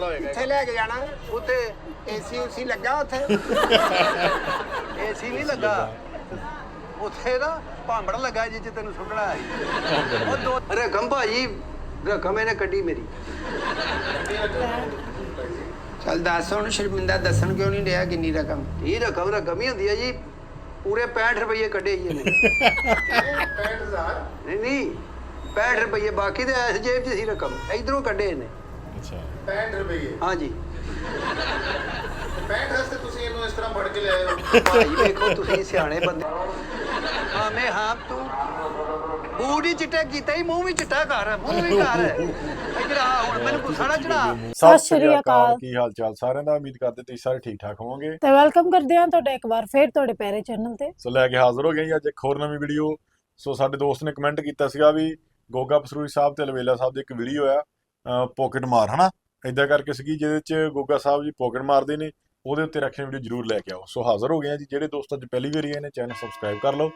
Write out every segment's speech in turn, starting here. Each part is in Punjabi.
ਕਿੱਥੇ ਲੈ ਕੇ ਜਾਣਾ? ਉੱਥੇ ਏਸੀ ਉਸੀ ਲੱਗਾ? ਉੱਥੇ ਏਸੀ ਨਹੀਂ ਲੱਗਾ ਉੱਥੇ ਨਾ ਭਾਂਬੜ ਲੱਗਾ ਜਿੱਚ ਤੈਨੂੰ ਸੁੱਟਣਾ ਹੈ। ਉਹ ਦੋ ਰਕਮ ਭਾਜੀ ਰਕਮ ਇਹਨੇ ਕੱਢੀ ਮੇਰੀ। ਚੱਲ ਦੱਸ ਹੁਣ ਸ਼ਰਮਿੰਦਾ ਦੱਸਣ ਕਿਉਂ ਨਹੀਂ ਰਿਹਾ ਕਿੰਨੀ ਰਕਮ? ਇਹ ਰਕਮ ਹੀ ਹੁੰਦੀ ਹੈ ਜੀ। ਪੂਰੇ 65 ਰੁਪਏ ਕੱਢੇ ਜੀ ਇਹਨੇ। 65,000 ਨਹੀਂ 65 ਰੁਪਏ ਬਾਕੀ ਤੇ ਇਸ ਜੇਬ 'ਚ ਸੀ ਰਕਮ ਇਧਰੋਂ ਕੱਢੇ ਇਹਨੇ। ਅੱਛਾ 65 ਰੁਪਏ? ਹਾਂਜੀ 65 ਵਾਸਤੇ ਤੁਸੀਂ ਇਹਨੂੰ ਇਸ ਤਰ੍ਹਾਂ ਫੜ ਕੇ ਲਿਆਏ ਹੋ? ਭਾਈ ਵੇਖੋ ਤੁਸੀਂ ਸਿਆਣੇ ਬੰਦੇ। ਹਾਂ ਤੂੰ ਬੂਟ ਹੀ ਚਿੱਟਾ ਕੀਤਾ ਹੀ ਮੂੰਹ ਵੀ ਚਿੱਟਾ ਕਰ ਮੂੰਹ ਵੀ ਕਰ ਇਧਰ ਆ ਹੁਣ ਮੈਨੂੰ ਗੁੱਸਾ ਨਾ ਚੜਾ। ਸਤਿ ਸ਼੍ਰੀ ਅਕਾਲ, ਕੀ ਹਾਲ ਚਾਲ ਸਾਰਿਆਂ ਦਾ? ਉਮੀਦ ਕਰਦੇ ਤੁਸੀਂ ਸਾਰੇ ਠੀਕ ਠਾਕ ਹੋਵੋਗੇ ਤੇ ਵੈਲਕਮ ਕਰਦੇ ਹਾਂ ਤੁਹਾਡਾ ਇੱਕ ਵਾਰ ਫੇਰ ਤੁਹਾਡੇ ਪਿਆਰੇ ਚੈਨਲ ਤੇ। ਸੋ ਲੈ ਕੇ ਹਾਜ਼ਰ ਹੋ ਗਏ ਜੀ ਅੱਜ ਇੱਕ ਹੋਰ ਨਵੀਂ ਵੀਡੀਓ। ਸੋ ਸਾਡੇ ਦੋਸਤ ਨੇ ਕਮੈਂਟ ਕੀਤਾ ਸੀਗਾ ਵੀ ਗੋਗਾ ਪਸਰੂਈ ਸਾਹਿਬ ਤੇ ਅਲਵੇਲਾ ਸਾਹਿਬ ਦੀ ਇੱਕ ਵੀਡੀਓ ਆ ਪੋਕਟ ਮਾਰ ਹਨਾ ਇਦਾਂ ਕਰਕੇ ਸੀਗੀ ਜਿਹਦੇ ਚ ਗੋਗਾ ਸਾਹਿਬ ਜੀ ਪੋਕਟ ਮਾਰਦੇ ਨੇ, ਉਹਦੇ ਉੱਤੇ ਰਿਐਕਸ਼ਨ ਵੀਡੀਓ ਜਰੂਰ ਲੈ ਕੇ ਆਓ। ਸੋ ਹਾਜ਼ਰ ਹੋ ਗਏ ਆ ਜੀ। ਜਿਹੜੇ ਦੋਸਤ ਅੱਜ ਪਹਿਲੀ ਵਾਰੀ ਆਏ ਨੇ ਚੈਨਲ ਸਬਸਕ੍ਰਾਈਬ ਕਰ ਲਓ,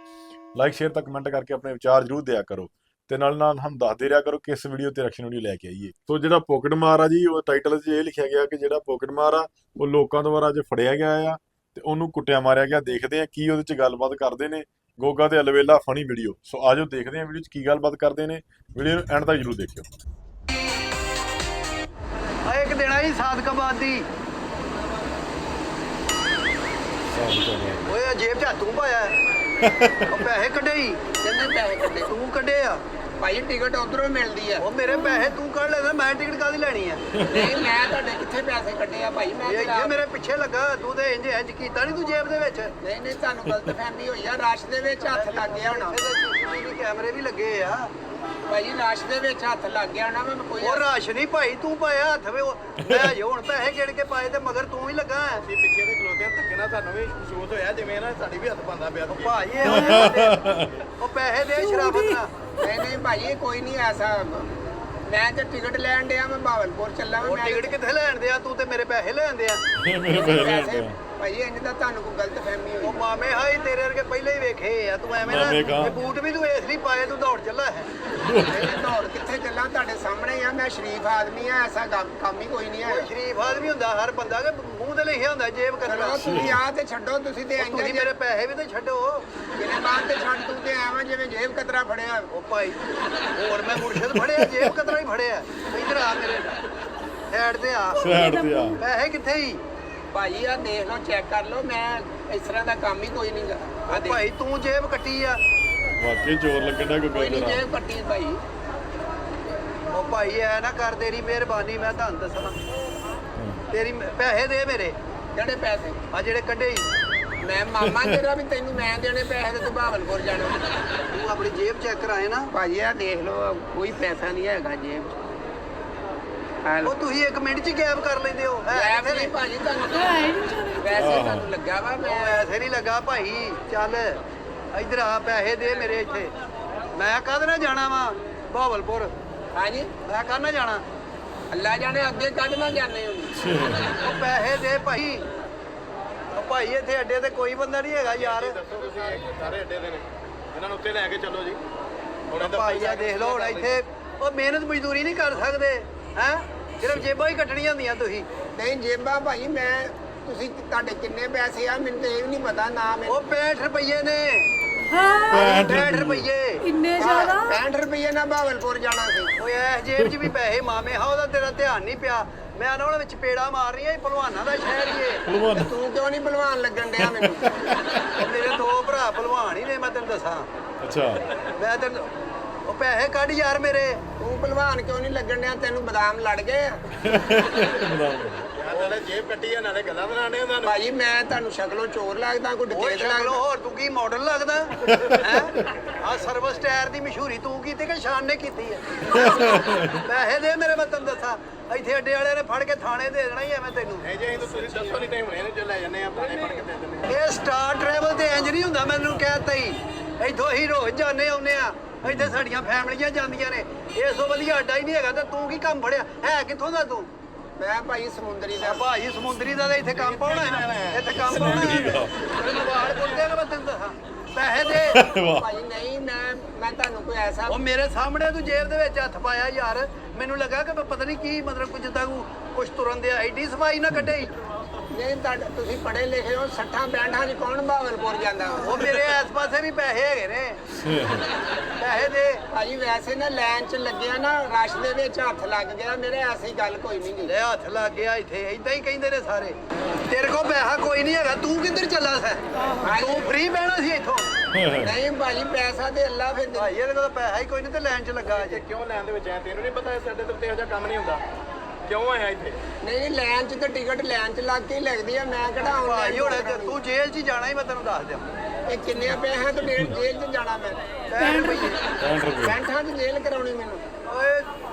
ਲਾਈਕ ਸ਼ੇਅਰ ਤਾਂ ਕਮੈਂਟ ਕਰਕੇ ਆਪਣੇ ਵਿਚਾਰ ਜਰੂਰ ਦਿਆ ਕਰੋ ਤੇ ਨਾਲ ਨਾਲ ਹਮ ਦੱਸਦੇ ਰਿਹਾ ਕਰੋ ਕਿਸ ਵੀਡੀਓ ਤੇ ਰਿਐਕਸ਼ਨ ਵੀਡੀਓ ਲੈ ਕੇ ਆਈਏ। ਸੋ ਜਿਹੜਾ ਪੋਕਟ ਮਾਰ ਆ ਜੀ ਉਹ ਟਾਈਟਲ 'ਚ ਇਹ ਲਿਖਿਆ ਗਿਆ ਕਿ ਜਿਹੜਾ ਪੋਕਟ ਮਾਰ ਆ ਉਹ ਲੋਕਾਂ ਦੁਆਰਾ ਅੱਜ ਫੜਿਆ ਗਿਆ ਆ ਤੇ ਉਹਨੂੰ ਕੁੱਟਿਆ ਮਾਰਿਆ ਗਿਆ। ਦੇਖਦੇ ਆ ਕੀ ਉਹਦੇ 'ਚ ਗੱਲਬਾਤ ਕਰਦੇ ਨੇ ਗੋਗਾ ਤੇ ਅਲਵੇਲਾ ਫਨੀ ਵੀਡੀਓ। ਸੋ ਆਜੋ ਦੇਖਦੇ ਆ ਵੀਡੀਓ 'ਚ ਕੀ ਗੱਲਬਾਤ ਕਰਦੇ ਨੇ। ਵੀਡੀਓ ਨੂੰ ਐਂਡ ਤੱਕ ਜਰੂਰ ਦੇਖਿਓ। ਆ ਇੱਕ ਦੇਣਾ ਹੀ ਸਾਦਕਾਬਾਦ ਦੀ ਓਏ ਜੇਬ 'ਚ ਤੂੰ ਪਾਇਆ ਉਹ ਪੈਸੇ ਕੱਢੇ ਹੀ ਕਿੰਨੇ ਪੈਸੇ ਕੱਢੇ? ਤੂੰ ਕੱਢੇ ਆ ਭਾਈ ਟਿਕਟ ਉਧਰੋਂ ਮਿਲਦੀ ਆ। ਉਹ ਮੇਰੇ ਪੈਸੇ ਤੂੰ ਕੱਢ ਲੈਣਾ ਮੈਂ ਟਿਕਟ ਕਾਹਦੀ ਲੈਣੀ ਆ? ਨਹੀਂ ਮੈਂ ਤੁਹਾਡੇ ਕਿੱਥੇ ਪੈਸੇ ਕੱਢੇ ਆ ਭਾਈ? ਮੈਂ ਇਹ ਮੇਰੇ ਪਿੱਛੇ ਲੱਗਾ ਤੂੰ ਤੇ ਇੰਜ ਕੀਤਾ ਨਹੀਂ ਤੂੰ ਜੇਬ ਦੇ ਵਿੱਚ? ਨਹੀਂ ਤੁਹਾਨੂੰ ਗਲਤਫਹਿਮੀ ਹੋਈ ਆ। ਰਸ਼ ਦੇ ਵਿੱਚ ਹੱਥ ਲੱਗ ਗਿਆ ਹੋਣਾ। ਸੀਸੀਟੀਵੀ ਕੈਮਰੇ ਵੀ ਲੱਗੇ ਆ ਭਾਈ ਰਸ਼ ਦੇ ਵਿੱਚ ਹੱਥ ਲੱਗ ਗਿਆ ਹੋਣਾ। ਮੈਂ ਕੋਈ ਉਹ ਰਸ਼ ਨਹੀਂ ਭਾਈ ਤੂੰ ਪਾਇਆ ਹੱਥ ਵੇ ਮੈਂ ਹੁਣ ਪੈਸੇ ਗਿਣ ਕੇ ਪਾਏ ਤੇ ਮਗਰ ਤੂੰ ਹੀ ਲੱਗਾ ਹੈ। ਅਸੀਂ ਪਿੱਛੇ ਦੇ ਖਲੋਤੇ ਧੱਕੇ ਨਾਲ ਸਾਨੂੰ ਵੀ ਮਹਿਸੂਸ ਹੋਇਆ ਜਿਵੇਂ ਨਾ ਸਾਡੀ ਵੀ ਹੱਥ ਪਾਉਂਦਾ ਪਿਆ ਸੀ। ਭਾਈ ਉਹ ਪੈਸੇ ਦੇ ਸ਼ਰਾਬਤ ਨਾਲ। ਨਹੀਂ ਭਾਈ ਕੋਈ ਨਹੀਂ ਐਸਾ। ਮੈਂ ਤੇ ਟਿਕਟ ਲੈਣ ਡਿਆ ਮੈਂ ਬਾਵਲਪੁਰ ਚੱਲਾ ਉਹ ਟਿਕਟ ਕਿੱਥੇ ਲੈਣ ਦਿਆ? ਤੂੰ ਤੇ ਮੇਰੇ ਪੈਸੇ ਲੈਣ ਦਿਆ। ਪੈਸੇ ਭਾਈ ਇੰਜ ਦਾ ਤੁਹਾਨੂੰ ਕੋਈ ਗਲਤਫਹਿਮੀ ਹੋਈ। ਉਹ ਮਾਮੇ ਹਾਈ ਤੇਰੇ ਵਰਗੇ ਪਹਿਲੇ ਹੀ ਵੇਖੇ ਆ। ਤੂੰ ਐਵੇਂ ਨਾ ਇਹ ਬੂਟ ਵੀ ਤੂੰ ਇਸ ਲਈ ਪਾਏ ਤੂੰ ਦੌੜ ਚੱਲਾ ਹੈ। ਦੌੜ ਕਿੱਥੇ ਚੱਲਾਂ? ਤੁਹਾਡੇ ਸਾਹਮਣੇ ਆ। ਮੈਂ ਸ਼ਰੀਫ ਆਦਮੀ ਆ। ਐਸਾ ਕੰਮ ਹੀ ਕੋਈ ਨਹੀਂ ਹੈ। ਕੋਈ ਸ਼ਰੀਫ ਆਦਮੀ ਹੁੰਦਾ ਹਰ ਬੰਦਾ ਕਿ ਮੂੰਹ ਤੇ ਲਿਖਿਆ ਹੁੰਦਾ ਜੇਬ ਕਰਨਾ। ਤੁਸੀਂ ਆ ਤੇ ਛੱਡੋ। ਤੁਸੀਂ ਤੇ ਇੰਜ ਤੁਸੀਂ ਮੇਰੇ ਪੈਸੇ ਵੀ ਤੇ ਛੱਡੋ। ਕਿਨੇ ਬਾਤ ਤੇ ਛੱਡ ਤੂੰ ਤੇ ਐਵੇਂ ਜਿਵੇਂ ਜੇਬ ਕਤਰਾ ਫੜਿਆ। ਉਹ ਭਾਈ ਹੋਰ ਮੈਂ ਮੁਰਸ਼ਦ ਫੜਿਆ ਜੇਬ ਕਤਰਾ ਹੀ ਫੜਿਆ। ਇੱਧਰ ਆ ਮੇਰੇ ਸਾਈਡ ਤੇ ਆ। ਪੈਸੇ ਕਿੱਥੇ ਹੀ? ਭਾਈ ਆ ਦੇਖ ਲਓ ਚੈੱਕ ਕਰ ਲਓ। ਮੈਂ ਇਸ ਤਰ੍ਹਾਂ ਦਾ ਕੰਮ ਹੀ ਕੋਈ ਨਹੀਂ ਕਰਦਾ। ਭਾਈ ਤੂੰ ਜੇਬ ਕੱਟੀ ਆ। ਵਾਕਈ ਜ਼ੋਰ ਲੱਗਣਾ ਕੋਈ ਨਹੀਂ ਜੇਬ ਕੱਟੀ ਭਾਈ। ਉਹ ਭਾਈ ਐ ਨਾ ਕਰ ਤੇਰੀ ਮਿਹਰਬਾਨੀ ਮੈਂ ਤੁਹਾਨੂੰ ਦੱਸਣਾ ਤੇਰੀ ਪੈਸੇ ਦੇ ਮੇਰੇ ਜਿਹੜੇ ਪੈਸੇ ਆ ਜਿਹੜੇ ਕੱਢੇ ਹੀ। ਮੈਂ ਮਾਮਾ ਤੇਰਾ ਵੀ ਤੈਨੂੰ ਮੈਂ ਦੇਣੇ ਪੈਸੇ ਤੇ ਤੂੰ ਬਾਵਲਪੁਰ ਜਾਣਾ। ਤੂੰ ਆਪਣੀ ਜੇਬ ਚੈੱਕ ਕਰਾਏ ਨਾ? ਭਾਜੀ ਆ ਦੇਖ ਲਓ ਕੋਈ ਪੈਸਾ ਨਹੀਂ ਹੈਗਾ ਜੇਬ 'ਚ। ਉਹ ਤੁਸੀਂ 1 ਮਿੰਟ 'ਚ ਗਾਇਬ ਕਰ ਲੈਂਦੇ ਹੋ। ਗਾਇਬ ਨਹੀਂ ਭਾਜੀ ਤੁਹਾਨੂੰ ਪੈਸੇ ਤੁਹਾਨੂੰ ਲੱਗਾ ਵਾ। ਮੈਂ ਐਸੇ ਨਹੀਂ ਲੱਗਾ ਭਾਈ। ਚੱਲ ਇੱਧਰ ਆ ਪੈਸੇ ਦੇ ਮੇਰੇ ਇੱਥੇ। ਮੈਂ ਕਾਹਦੇ ਨਾਲ ਜਾਣਾ ਵਾ ਬਾਵਲਪੁਰ? ਹਾਂਜੀ ਮੈਂ ਕਾਹਦੇ ਨਾਲ ਜਾਣਾ? ਅੱਲਾ ਜਾਣੇ ਅੱਗੇ ਕੱਢ ਨਾ ਜਾਣੇ ਹੁਣ। ਉਹ ਪੈਸੇ ਦੇ ਭਾਈ। ਉਹ ਭਾਈ ਇੱਥੇ ਅੱਡੇ ਤੇ ਕੋਈ ਬੰਦਾ ਨਹੀਂ ਹੈਗਾ ਯਾਰ। ਦੱਸੋ ਤੁਸੀਂ ਸਾਰੇ ਅੱਡੇ ਦੇ ਨੇ ਇਹਨਾਂ ਨੂੰ ਉੱਤੇ ਲੈ ਕੇ ਚੱਲੋ ਜੀ। ਹੁਣ ਭਾਈ ਆ ਦੇਖ ਲਓ ਹੁਣ ਇੱਥੇ ਉਹ ਮਿਹਨਤ ਮਜ਼ਦੂਰੀ ਨਹੀਂ ਕਰ ਸਕਦੇ ਹੈ ਸਿਰਫ ਜੇਬਾਂ ਹੀ ਕੱਟਣੀਆਂ ਹੁੰਦੀਆਂ ਤੁਸੀਂ। ਨਹੀਂ ਜੇਬਾਂ ਭਾਈ ਮੈਂ ਤੁਸੀਂ ਤੁਹਾਡੇ ਕਿੰਨੇ ਪੈਸੇ ਆ ਮੈਨੂੰ ਤੇ ਇਹ ਵੀ ਨਹੀਂ ਪਤਾ ਨਾ। ਉਹ 65 ਰੁਪਏ ਨੇ। ਹਾਂ 65 ਰੁਪਏ ਇੰਨੇ ਜ਼ਿਆਦਾ? 65 ਰੁਪਏ ਨਾਲ ਬਾਵਲਪੁਰ ਜਾਣਾ ਸੀ। ਓਏ ਐ ਜੇਬ 'ਚ ਵੀ ਪੈਸੇ ਮਾਮੇ ਹਾਂ ਉਹਦਾ ਤੇਰਾ ਧਿਆਨ ਨਹੀਂ ਪਿਆ। ਮੈਂ ਉਹਨਾਂ ਵਿੱਚ ਪੇੜਾ ਮਾਰ ਰਹੀ ਆ ਭਲਵਾਨਾਂ ਦਾ ਸ਼ਹਿਰ ਹੀ ਏ। ਤੇ ਤੂੰ ਕਿਉਂ ਨਹੀਂ ਭਲਵਾਨ ਲੱਗਣ ਡਿਆ ਮੈਨੂੰ? ਮੇਰੇ 2 ਭਰਾ ਭਲਵਾਨ ਹੀ ਨੇ ਮੈਂ ਤੈਨੂੰ ਦੱਸਾਂ। ਅੱਛਾ ਮੈਂ ਤੈਨੂੰ ਉਹ ਪੈਸੇ ਕੱਢ ਯਾਰ ਮੇਰੇ। ਤੂੰ ਭਲਵਾਨ ਕਿਉਂ ਨਹੀਂ ਲੱਗਣ ਡਿਆ? ਤੈਨੂੰ ਬਦਾਮ ਲੜ ਗਏ ਆ? ਯਾਰ ਨਾਲੇ ਜੇਬ ਕੱਟੀ ਆ ਨਾਲੇ ਗੱਲਾਂ ਬਣਾਣੇ ਉਹਨਾਂ ਨੂੰ। ਭਾਜੀ ਮੈਂ ਤੁਹਾਨੂੰ ਸ਼ਕਲੋਂ ਚੋਰ ਲੱਗਦਾ ਕੋਈ ਓਏ ਡਕੈਤ ਸ਼ਕਲੋਂ ਲੱਗਦਾ? ਹੋਰ ਤੂੰ ਕੀ ਮਾਡਲ ਲੱਗਦਾ ਹੈ? ਆ ਸਰਵਿਸ ਟਾਇਰ ਦੀ ਮਸ਼ਹੂਰੀ ਤੂੰ ਕੀਤੀ ਕਿ ਸ਼ਾਨ ਨੇ ਕੀਤੀ ਹੈ? ਪੈਸੇ ਦੇ ਮੇਰੇ ਮੈਂ ਤੈਨੂੰ ਦੱਸਾਂ ਇੱਥੇ ਅੱਡੇ ਵਾਲਿਆਂ ਨੇ ਫੜ ਕੇ ਥਾਣੇ ਦੇ ਦੇਣਾ ਹੀ ਐਵੇਂ ਤੈਨੂੰ। ਨਹੀਂ ਜੇ ਤੁਸੀਂ ਦੱਸੋ ਨਹੀਂ ਤੇ ਹੁਣੇ ਇਹਨੂੰ ਜੇ ਲੈ ਜੰਨੇ ਆ ਪਾਣੇ ਫੜ ਕੇ ਦੇ ਦਿੰਦੇ। ਇਹ ਸਟਾਰ ਟਰੈਵਲ ਤੇ ਇੰਜ ਨਹੀਂ ਹੁੰਦਾ। ਮੈਨੂੰ ਕਹਿਤਾ ਹੀ ਇੱਥੋਂ ਹੀ ਰੋਜ਼ ਜਾਂਦੇ ਆਉਂਦੇ ਆ। ਇੱਥੇ ਸਾਡੀਆਂ ਫੈਮਲੀਆਂ ਜਾਂਦੀਆਂ ਨੇ। ਇਸ ਤੋਂ ਵਧੀਆ ਅੱਡਾ ਹੀ ਨਹੀਂ ਹੈਗਾ। ਤੇ ਤੂੰ ਕੀ ਕੰਮ ਫੜਿਆ ਹੈ? ਕਿੱਥੋਂ ਦਾ ਤੂੰ? ਮੈਂ ਭਾਈ ਸਮੁੰਦਰੀ ਦਾ। ਭਾਜੀ ਸਮੁੰਦਰੀ ਦਾ ਇੱਥੇ ਕੰਮ ਪਾਉਣਾ ਹੈ? ਇੱਥੇ ਕੰਮ ਪਾਉਣਾ ਹੈ? ਤੈਨੂੰ ਵਾਲ ਕੁੱਟਦੇ ਨੇ ਮੈਂ ਤੈਨੂੰ ਦੱਸਾਂ। ਪੈਸੇ ਦੇ ਭਾਈ ਨਹੀਂ ਮੈਂ ਤੁਹਾਨੂੰ ਕੋਈ ਐਸਾ ਉਹ ਮੇਰੇ ਸਾਹਮਣੇ ਤੂੰ ਜੇਬ ਦੇ ਵਿੱਚ ਹੱਥ ਪਾਇਆ ਯਾਰ। ਮੈਨੂੰ ਲੱਗਾ ਕਿ ਮੈਂ ਪਤਾ ਨਹੀਂ ਕੀ ਮਤਲਬ ਕੁਝ ਜਿੱਦਾਂ ਕੁਝ ਤੁਰਨ ਦੇ ਐਡੀ ਸਫਾਈ ਨਾ ਕੱਢੇ ਨਹੀਂ ਤੁਹਾਡੇ ਤੁਸੀਂ ਪੜ੍ਹੇ ਲਿਖੇ ਹੋ 60 65 ਚ ਕੌਣ ਬਹਾਵਲਪੁਰ ਜਾਂਦਾ ਵਾ? ਉਹ ਮੇਰੇ ਇਸ ਪਾਸੇ ਵੀ ਪੈਸੇ ਹੈਗੇ ਨੇ ਪੈਸੇ ਦੇ ਭਾਜੀ ਵੈਸੇ ਨਾ ਲਾਈਨ 'ਚ ਲੱਗਿਆ ਨਾ ਰਸ਼ ਦੇ ਵਿੱਚ ਹੱਥ ਲੱਗ ਗਿਆ ਮੇਰੇ ਐਸੀ ਗੱਲ ਕੋਈ ਨਹੀਂ ਗੀ ਲੈ ਹੱਥ ਲੱਗ ਗਿਆ ਇੱਥੇ ਏਦਾਂ ਹੀ ਕਹਿੰਦੇ ਨੇ ਸਾਰੇ ਤੇਰੇ ਕੋਲ ਪੈਸਾ ਕੋਈ ਨਹੀਂ ਹੈਗਾ ਤੂੰ ਕਿੱਧਰ ਚੱਲਾ ਸੈਂ ਤੂੰ ਫ੍ਰੀ ਬਹਿਣਾ ਸੀ ਇੱਥੋਂ ਨਹੀਂ ਭਾਜੀ ਪੈਸਾ ਤੇ ਅੱਲਾ ਫਿਰ ਦੇ- ਭਾਈ ਇਹਦੇ ਕੋਲ ਤਾਂ ਪੈਸਾ ਹੀ ਕੋਈ ਨਹੀਂ ਤੇ ਲਾਈਨ 'ਚ ਲੱਗਾ ਅਜੇ ਕਿਉਂ ਲੈਣ ਦੇ ਵਿੱਚ ਆਇਆ ਤੈਨੂੰ ਨਹੀਂ ਪਤਾ ਸਾਡੇ ਤੇ ਉੱਤੇ ਇਹੋ ਜਿਹਾ ਕੰਮ ਨਹੀਂ ਹੁੰਦਾ ਕਿਉਂ ਆਇਆ ਇੱਥੇ ਨਹੀਂ ਲਾਈਨ 'ਚ ਤਾਂ ਟਿਕਟ ਲਾਈਨ 'ਚ ਲੱਗ ਕੇ ਹੀ ਲੱਗਦੀ ਆ ਮੈਂ ਕਿਹੜਾ ਭਾਈ ਹੁਣ ਆਨਲਾਈਨ ਤੂੰ ਜੇਲ੍ਹ 'ਚ ਹੀ ਜਾਣਾ ਹੀ ਮੈਂ ਤੈਨੂੰ ਦੱਸ ਦਿਆਂ ਇਹ ਕਿੰਨੇ ਪੈਸੇ ਤੋਂ ਜੇਲ੍ਹ 'ਚ ਜਾਣਾ ਮੈਂ 65 ਰੁਪਏ 65 ਰੁਪਏ 65 'ਚ ਜੇਲ੍ਹ ਕਰਾਉਣੀ ਮੈਨੂੰ ਓਏ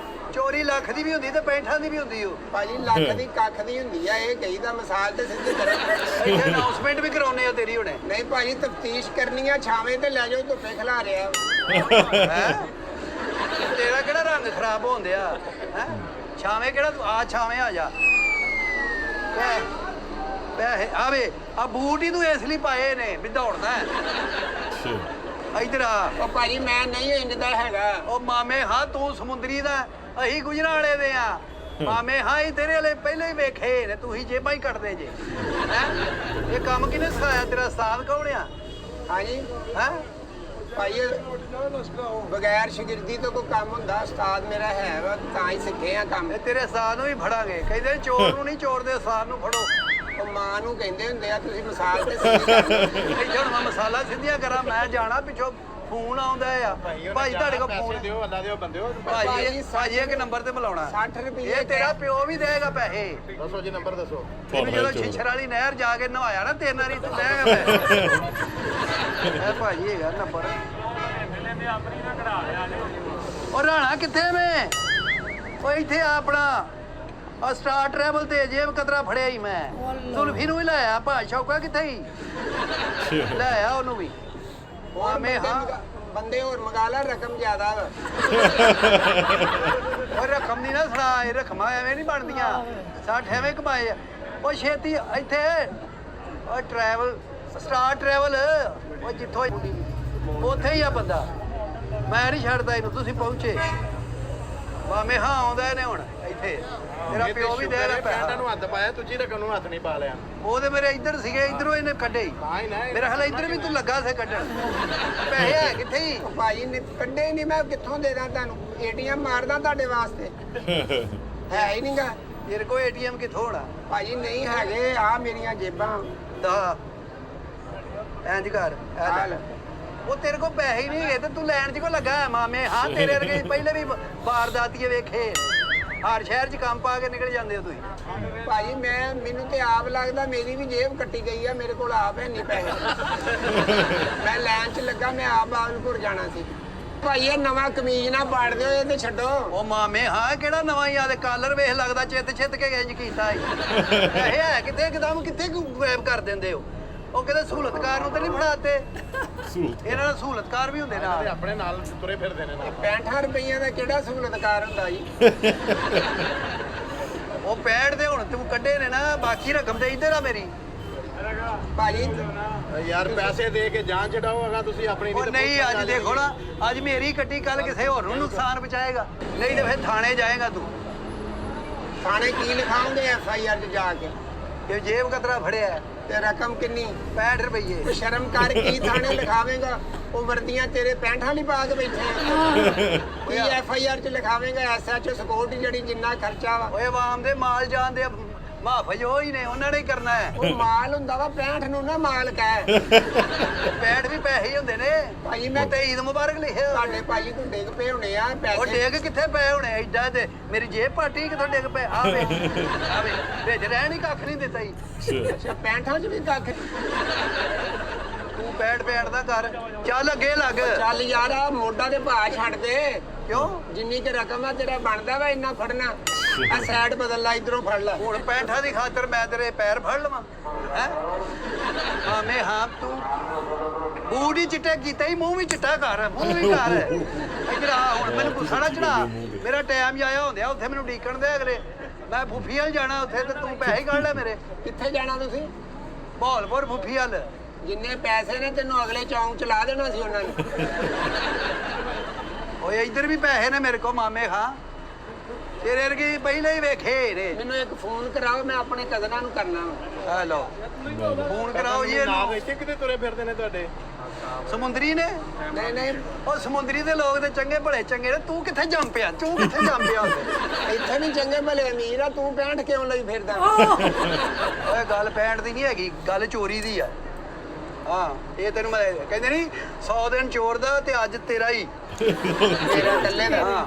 ਚੋਰੀ ਲੱਖ ਦੀ ਵੀ ਹੁੰਦੀ ਤੇ 65 ਦੀ ਵੀ ਹੁੰਦੀ ਓ ਭਾਜੀ ਲੱਖ ਦੀ ਕੱਖ ਦੀ ਹੁੰਦੀ ਆ ਇਹ ਕਹੀਦਾ ਮਿਸਾਲ ਤੇ ਸਿੱਧੀ ਕਰੋ ਇੱਥੇ ਅਨਾਉਂਸਮੈਂਟ ਵੀ ਕਰਾਉਣੇ ਆ ਤੇਰੀ ਹੁਣੇ ਨਹੀਂ ਭਾਜੀ ਤਫਤੀਸ਼ ਕਰਨੀ ਆ ਛਾਵੇਂ ਤੇ ਲੈ ਜਾਓ ਧੁੱਪੇ ਖਿਲਾ ਰਿਹਾ ਹੈ ਤੇਰਾ ਕਿਹੜਾ ਰੰਗ ਖਰਾਬ ਹੋਣ ਡਿਆ ਹੈ ਛਾਵੇਂ ਕਿਹੜਾ ਤੂੰ ਆ ਛਾਵੇਂ ਆ ਜਾ ਪੈਸੇ ਆਵੇ ਆ ਬੂਟ ਹੀ ਤੂੰ ਇਸ ਲਈ ਪਾਏ ਨੇ ਵੀ ਦੌੜਨਾ ਹੈ ਇੱਧਰ ਆ ਉਹ ਭਾਜੀ ਮੈਂ ਨਹੀਂ ਇੰਜਦਾ ਹੈਗਾ ਉਹ ਮਾਮੇ ਹਾਂ ਤੂੰ ਸਮੁੰਦਰੀ ਦਾ ਅਸੀਂ ਗੁਜਰਾਂ ਵਾਲੇ ਦੇ ਆ ਮਾਮੇ ਹਾਂ ਹੀ ਤੇਰੇ ਵਾਲੇ ਪਹਿਲਾਂ ਹੀ ਵੇਖੇ ਨੇ ਤੁਸੀਂ ਜੇਬਾਂ ਹੀ ਕੱਢਦੇ ਜੇ ਹੈ ਇਹ ਕੰਮ ਕਿਹਨੇ ਸਿਖਾਇਆ ਤੇਰਾ ਉਸਤਾਦ ਕੌਣ ਆ ਹਾਂਜੀ ਹੈ ਭਾਈ ਬਗੈਰ ਸ਼ਾਗਿਰਦੀ ਤੋਂ ਕੋਈ ਕੰਮ ਹੁੰਦਾ ਉਸਤਾਦ ਮੇਰਾ ਹੈ ਵਾ ਤਾਂ ਹੀ ਸਿੱਖੇ ਆ ਕੰਮ ਇਹ ਤੇਰੇ ਉਸਤਾਦ ਨੂੰ ਵੀ ਫੜਾਂਗੇ ਕਹਿੰਦੇ ਚੋਰ ਨੂੰ ਨਹੀਂ ਚੋਰ ਉਸਤਾਦ ਨੂੰ ਫੜੋ ਉਹ ਮਾਂ ਨੂੰ ਕਹਿੰਦੇ ਹੁੰਦੇ ਆ ਤੁਸੀਂ ਮਿਸਾਲ ਤੇ ਸਿੱਧੀ ਕਰ ਦਿਓ। ਇੱਥੇ ਹੁਣ ਮੈਂ ਮਸਾਲਾ ਸਿੱਧੀਆਂ ਕਰਾਂ ਮੈਂ ਜਾਣਾ ਪਿੱਛੋਂ ਫੋਨ ਆਉਂਦਾ ਆ ਭਾਈ ਤੁਹਾਡੇ ਕੋਲ ਪੈਸੇ ਫੋਨ ਦਿਓ ਅੱਲਾ ਦਿਓ ਬੰਦਿਓ ਭਾਜੀ ਭਾਜੀ ਇਹ ਕਿ ਨੰਬਰ ਤੇ ਮਿਲਾਉਣਾ 60 ਰੁਪਏ ਇਹ ਤੇਰਾ ਪਿਓ ਵੀ ਦੇਗਾ ਪੈਸੇ ਦੱਸੋ ਜੀ ਨੰਬਰ ਦੱਸੋ ਇਹਨੂੰ ਜਦੋਂ ਛਿਛਰ ਵਾਲੀ ਨਹਿਰ ਜਾ ਕੇ ਨਵਾਇਆ ਨਾ ਤੇਰੇ ਨਾਲ ਹੀ ਤੂੰ ਦੇਗਾ ਪੈਸੇ ਇਹ ਭਾਜੀ ਹੈਗਾ ਨੰਬਰ ਉਹ ਰਾਣਾ ਕਿੱਥੇ ਮੈਂ ਉਹ ਇੱਥੇ ਆ ਆਪਣਾ ਆ ਸਟਾਰ ਟਰੈਵਲ ਤੇ ਜੇਬ ਕਤਰਾ ਫੜਿਆ ਹੀ ਮੈਂ ਜ਼ੁਲਫੀ ਨੂੰ ਵੀ ਲਾਇਆ ਭਾ ਸ਼ੌਕਾ ਕਿੱਥੇ ਹੀ ਲਾਇਆ ਉਹਨੂੰ ਵੀ ਹੋਰ ਮੈਂ ਹਾਂ ਬੰਦੇ ਹੋਰ ਮੰਗਾ ਲਾ ਰਕਮ ਜ਼ਿਆਦਾ ਵਾ ਉਹ ਰਕਮ ਦੀ ਨਾ ਸੁਣਾ ਇਹ ਰਕਮਾਂ ਐਵੇਂ ਨਹੀਂ ਬਣਦੀਆਂ 60 ਐਵੇਂ ਕਮਾਏ ਆ ਉਹ ਛੇਤੀ ਇੱਥੇ ਉਹ ਟਰੈਵਲ ਸਟਾਰ ਟਰੈਵਲ ਉਹ ਜਿੱਥੋਂ ਉੱਥੇ ਹੀ ਆ ਬੰਦਾ ਮੈਂ ਨਹੀਂ ਛੱਡਦਾ ਇਹਨੂੰ ਤੁਸੀਂ ਪਹੁੰਚੇ ਮਾਮੇ ਹਾਂ ਆਉਂਦਾ ਇਹਨੇ ਹੁਣ ਇੱਥੇ ਤੇਰਾ ਪਿਓ ਵੀ ਦੇ ਰਿਹਾ ਪੈਸਾ ਪੈਸਾ ਨੂੰ ਹੱਥ ਪਾਇਆ ਤੁਸੀਂ ਰਕਮ ਨੂੰ ਹੱਥ ਨਹੀਂ ਪਾ ਲਿਆ ਉਹ ਤੇ ਮੇਰੇ ਇੱਧਰ ਸੀਗੇ ਇੱਧਰੋਂ ਇਹਨੇ ਕੱਢੇ ਹੀ ਤਾਂ ਹੀ ਨਾ ਮੇਰਾ ਖਿਆਲ ਇੱਧਰ ਵੀ ਤੂੰ ਲੱਗਾ ਸੀ ਕੱਢਣ ਪੈਸੇ ਹੈ ਕਿੱਥੇ ਹੀ ਉਹ ਭਾਜੀ ਨੇ ਕੱਢੇ ਨਹੀਂ ਮੈਂ ਕਿੱਥੋਂ ਦੇ ਦਾਂ ਤੁਹਾਨੂੰ ਏਟੀਐਮ ਮਾਰਦਾ ਤੁਹਾਡੇ ਵਾਸਤੇ ਹੈ ਹੀ ਨਹੀਂਗਾ ਤੇਰੇ ਕੋਲ ਏਟੀਐਮ ਕਿੱਥੋਂ ਹੋਣਾ ਭਾਜੀ ਨਹੀਂ ਹੈਗੇ ਆ ਮੇਰੀਆਂ ਜੇਬਾਂ ਦਾ ਇੰਜ ਕਰ ਇਹ ਲੈ। ਹਾਲ ਉਹ ਤੇਰੇ ਕੋਲ ਪੈਸੇ ਹੀ ਨਹੀਂ ਹੈਗੇ ਤੇ ਤੂੰ ਲੈਣ 'ਚ ਕੋ ਲੱਗਾ ਹੈ ਮਾਮੇ ਹਾਂ ਤੇਰੇ ਵਰਗੇ ਪਹਿਲੇ ਵੀ ਵਾਰਦਾਤੀਏ ਵੇਖੇ ਹਰ ਸ਼ਹਿਰ 'ਚ ਕੰਮ ਪਾ ਕੇ ਨਿਕਲ ਜਾਂਦੇ ਹੋ ਤੁਸੀਂ ਭਾਜੀ ਮੈਨੂੰ ਤੇ ਆਪ ਲੱਗਦਾ ਮੇਰੀ ਵੀ ਜੇਬ ਕੱਟੀ ਗਈ ਆ ਮੇਰੇ ਕੋਲ ਆਪ ਹੈ ਨਹੀਂ ਪੈਸੇ ਮੈਂ ਲਾਈਨ 'ਚ ਲੱਗਾ ਮੈਂ ਆਪ ਬਾਵਲਪੁਰ ਜਾਣਾ ਸੀ ਭਾਈ ਇਹ ਨਵਾਂ ਕਮੀਜ਼ ਨਾ ਪਾੜ ਦਿਓ ਇਹ ਤੇ ਛੱਡੋ ਉਹ ਮਾਮੇ ਹਾਂ ਕਿਹੜਾ ਨਵਾਂ ਹੀ ਆ ਤੇ ਕਾਲਰ ਵੇਖ ਲੱਗਦਾ ਚਿੱਤ ਕੇ ਇੰਜ ਕੀਤਾ ਸੀ ਪੈਸੇ ਹੈ ਕਿੱਥੇ ਇੱਕਦਮ ਕਿੱਥੇ ਗਾਇਬ ਕਰ ਦਿੰਦੇ ਹੋ ਉਹ ਕਹਿੰਦੇ ਸਹੂਲਤਕਾਰ ਨੂੰ ਤੇ ਨਹੀਂ ਫੜਾਤੇ ਇਹਨਾਂ ਦਾ ਸਹੂਲਤਕਾਰ ਵੀ ਹੁੰਦੇ ਨਾਲ ਆਪਣੇ ਨਾਲ ਤੁਰੇ ਫਿਰਦੇ ਨੇ ਨਾਲ 65 ਰੁਪਈਆ ਦਾ ਕਿਹੜਾ ਸਹੂਲਤਕਾਰ ਹੁੰਦਾ ਜੀ ਉਹ 65 ਦੇ ਹੁਣ ਤੂੰ ਕੱਢੇ ਨੇ ਨਾ ਬਾਕੀ ਰਕਮ ਤੇ ਇੱਧਰ ਆ ਮੇਰੀ ਭਾਜੀ ਯਾਰ ਪੈਸੇ ਦੇ ਕੇ ਜਾਨ ਛਡਾਓ ਅਗਾ ਤੁਸੀਂ ਆਪਣੀ ਉਹ ਨਹੀਂ ਅੱਜ ਦੇਖੋ ਨਾ ਅੱਜ ਮੇਰੀ ਕੱਟੀ ਕੱਲ ਕਿਸੇ ਹੋਰ ਨੂੰ ਨੁਕਸਾਨ ਪਹੁੰਚਾਏਗਾ ਨਹੀਂ ਤੇ ਫਿਰ ਥਾਣੇ ਜਾਏਗਾ ਤੂੰ ਥਾਣੇ ਕੀ ਲਿਖਾਉਂਗੇ ਐਫਆਈਆਰ 'ਚ ਜਾ ਕੇ ਕਿ ਜੇਬ ਕਤਰਾ ਫੜਿਆ ਹੈ, ਤੇ ਰਕਮ ਕਿੰਨੀ 65 ਰੁਪਏ ਕੋਈ ਸ਼ਰਮ ਕਰ ਕੀ ਥਾਣੇ ਲਿਖਾਵੇਂਗਾ ਉਹ ਵਰਦੀਆਂ ਤੇਰੇ 65 ਵਾਲੀ ਪਾ ਕੇ ਬੈਠੇ ਆ ਕੋਈ ਐਫਆਈਆਰ 'ਚ ਲਿਖਾਵੇਂਗਾ ਐਸਐਚਓ ਸਿਕਿਉਰਿਟੀ ਜਿਹੜੀ ਜਿੰਨਾ ਖਰਚਾ ਵਾ ਓਏ ਆਵਾਮ ਦੇ ਮਾਲ ਜਾਣ ਦੇ ਮਾਫਜ ਉਹ ਹੀ ਨੇ ਉਹਨਾਂ ਨੇ ਹੀ ਕਰਨਾ ਹੈ ਉਹ ਮਾਲ ਹੁੰਦਾ ਵਾ 65 ਨੂੰ ਨਾ ਮਾਲ ਕਹਿ 65 ਵੀ ਪੈਸੇ ਹੀ ਹੁੰਦੇ ਨੇ ਭਾਈ ਮੈਂ ਤੇ ਈਦ ਮੁਬਾਰਕ ਲਿਖਿਆ ਤੁਹਾਡੇ ਭਾਈ ਤੂੰ ਡਿੱਗ ਪਏ ਹੋਣੇ ਆ ਉਹ ਪੈਸੇ ਡੇਗ ਕਿੱਥੇ ਪਏ ਹੋਣੇ ਐਡਾ ਤੇ ਮੇਰੀ ਜੇਬ ਪਾਟੀ ਕਿੱਥੋਂ ਡਿੱਗ ਪਏ ਆਵੇ ਆਵੇ ਵਿੱਚ ਰਹਿਣ ਹੀ ਕੱਖ ਨਹੀਂ ਦਿੱਤਾ ਹੀ ਅੱਛਾ 65 'ਚ ਵੀ ਕੱਖ ਤੂੰ ਪੈੜ ਦਾ ਕਰ ਚੱਲ ਅੱਗੇ ਲੱਗ ਚੱਲ ਯਾਰ ਆ ਮੋਢਾ ਦੇ ਭਾਅ ਛੱਡ ਦੇ ਕਿਉਂ ਜਿੰਨੀ ਕਿ ਰਕਮ ਆ ਤੇਰਾ ਬਣਦਾ ਵਾ ਇੰਨਾ ਫੜਨਾ ਆ ਸਾਈਡ ਬਦਲ ਲਾ ਇਧਰੋਂ ਫੜ ਲੈ ਹੁਣ 65 ਦੀ ਖਾਤਰ ਮੈਂ ਤੇਰੇ ਪੈਰ ਫੜ ਲਵਾਂ ਹੈ ਆਵੇਂ ਹਾਂ ਤੂੰ ਬੂਟ ਹੀ ਚਿੱਟੇ ਕੀਤਾ ਹੀ ਮੂੰਹ ਵੀ ਚਿੱਟਾ ਕਰ ਮੂੰਹ ਵੀ ਕਰ ਇੱਧਰ ਆ ਹੁਣ ਮੈਨੂੰ ਗੁੱਸਾ ਨਾ ਚੜਾ ਮੇਰਾ ਟਾਈਮ ਜਾਇਆ ਹੁੰਦਿਆ ਉੱਥੇ ਮੈਨੂੰ ਡੀਕਣ ਦੇ ਅਗਲੇ ਮੈਂ ਫੁੱਫੀ ਵੱਲ ਜਾਣਾ ਉੱਥੇ ਤੇ ਤੂੰ ਪੈਸੇ ਕੱਢ ਲੈ ਮੇਰੇ ਕਿੱਥੇ ਜਾਣਾ ਤੁਸੀਂ ਬਹਾਲਪੁਰ ਫੁੱਫੀ ਵੱਲ ਜਿੰਨੇ ਪੈਸੇ ਨੇ ਤੈਨੂੰ ਅਗਲੇ ਚੌਂਕ ਚ ਲਾ ਦੇਣਾ ਸੀ ਉਹਨਾਂ ਨੇ ਓਏ ਇੱਧਰ ਵੀ ਪੈਸੇ ਨੇ ਮੇਰੇ ਕੋਲ ਮਾਮੇ ਖਾਂ ਤੇਰੇ ਵਰਗੀ ਪਹਿਲਾਂ ਹੀ ਵੇਖੇ ਨੇ। ਮੈਨੂੰ ਇੱਕ ਫੋਨ ਕਰਾਓ, ਮੈਂ ਆਪਣੇ ਕਜ਼ਨਾਂ ਨੂੰ ਕਰਨਾ ਵਾ। ਹੈਲੋ ਫੋਨ ਕਰਾਓ ਜੀ ਨਾਮ ਇਹਨੂੰ। ਇੱਥੇ ਕਿਤੇ ਤੁਰੇ ਫਿਰਦੇ ਨੇ ਤੁਹਾਡੇ? ਸਮੁੰਦਰੀ ਨੇ ਨਹੀਂ ਨਹੀਂ, ਉਹ ਸਮੁੰਦਰੀ ਦੇ ਲੋਕ ਤੇ ਚੰਗੇ ਭਲੇ ਚੰਗੇ ਨੇ। ਤੂੰ ਕਿੱਥੇ ਜੰਮ ਪਿਆ? ਤੂੰ ਕਿੱਥੇ ਜੰਮ ਪਿਆ? ਇੱਥੇ ਨਹੀਂ ਚੰਗੇ ਭਲੇ ਅਮੀਰ ਆ, ਤੂੰ 65 ਕਿਉਂ ਲਈ ਫਿਰਦਾ? ਓਏ ਗੱਲ ਪੈਂਟ ਦੀ ਨਹੀਂ ਹੈਗੀ, ਗੱਲ ਚੋਰੀ ਦੀ ਆ। ਹਾਂ ਇਹ ਤੈਨੂੰ ਮੈਂ ਕਹਿੰਦੇ ਨਹੀਂ 100 ਦਿਨ ਚੋਰ ਦਾ ਤੇ ਅੱਜ ਤੇਰਾ ਹੀ। ਤੇਰਾ ਇਕੱਲੇ ਦਾ? ਹਾਂ